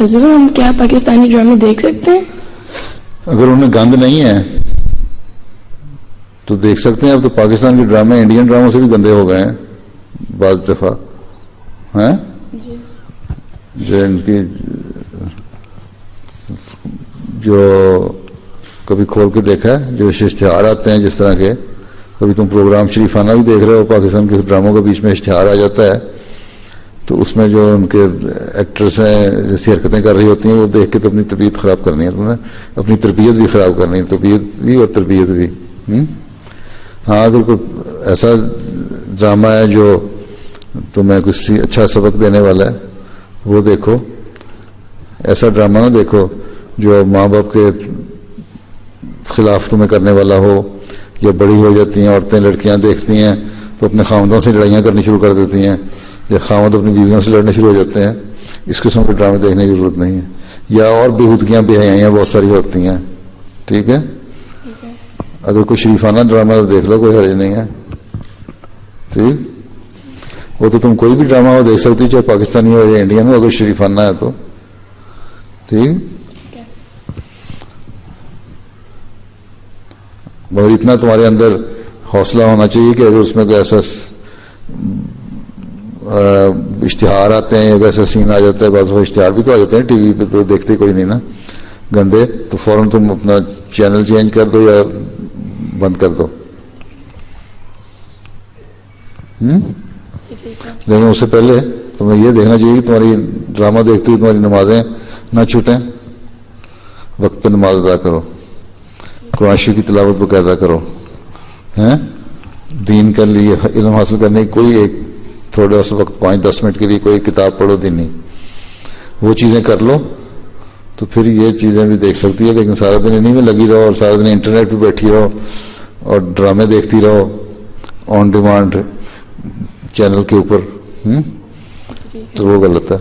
حضور ہم کیا پاکستانی ڈرامے دیکھ سکتے ہیں؟ اگر ان میں گند نہیں ہے تو دیکھ سکتے ہیں. اب تو پاکستان کے ڈرامے انڈین ڈراموں سے بھی گندے ہو گئے ہیں بعض دفعہ ہیں. جو ان کی جو کبھی کھول کے دیکھا ہے جو اشتہار آتے ہیں جس طرح کے, کبھی تم پروگرام شریفانہ بھی دیکھ رہے ہو, پاکستان کے ڈراموں کے بیچ میں اشتہار آ جاتا ہے تو اس میں جو ان کے ایکٹرس ہیں جیسی حرکتیں کر رہی ہوتی ہیں وہ دیکھ کے تو اپنی طبیعت خراب کرنی ہے, تمہیں اپنی تربیت بھی خراب کرنی ہے, طبیعت بھی اور تربیت بھی. ہاں اگر کوئی ایسا ڈرامہ ہے جو تمہیں کچھ اچھا سبق دینے والا ہے وہ دیکھو. ایسا ڈرامہ نہ دیکھو جو ماں باپ کے خلاف تمہیں کرنے والا ہو, یا بڑی ہو جاتی ہیں عورتیں لڑکیاں دیکھتی ہیں تو اپنے خاوندوں سے لڑائیاں کرنی شروع کر دیتی ہیں, یا خاوند اپنی بیویوں سے لڑنے شروع ہو جاتے ہیں. اس قسم کے ڈرامے دیکھنے کی ضرورت نہیں ہے. یا اور بےہودگیاں بے حیائیاں بہت ساری ہوتی ہیں. ٹھیک ہے, اگر کوئی شریفانہ ڈرامہ تو دیکھ لو, کوئی حرج نہیں ہے. ٹھیک, وہ تو تم کوئی بھی ڈرامہ ہو دیکھ سکتی چاہے پاکستانی ہو یا انڈین ہو اگر شریفانہ ہے تو. ٹھیک, مگر اتنا تمہارے اندر حوصلہ ہونا چاہیے کہ اگر اس میں کوئی ایسا اشتہار آتے ہیں یا ویسا سین آ جاتا ہے, بعض اشتہار بھی تو آ جاتے ہیں ٹی وی پہ تو دیکھتے کوئی نہیں نا گندے, تو فوراً تم اپنا چینل چینج کر دو یا بند کر دو. لیکن اس سے پہلے تمہیں یہ دیکھنا چاہیے کہ تمہاری ڈرامہ دیکھتے ہوئے تمہاری نمازیں نہ چھوٹیں, وقت پہ نماز ادا کرو, قرآن شریف کی تلاوت باقاعدہ کرو, دین کے لیے علم حاصل کرنے کی کوئی ایک تھوڑا سا وقت 5-10 منٹ کے لیے کوئی کتاب پڑھو دینی, وہ چیزیں کر لو تو پھر یہ چیزیں بھی دیکھ سکتی ہے. لیکن سارا دن انہیں میں لگی رہو اور سارا دن انٹرنیٹ پہ بیٹھی رہو اور ڈرامے دیکھتی رہو آن ڈیمانڈ چینل کے اوپر, تو وہ غلط ہے.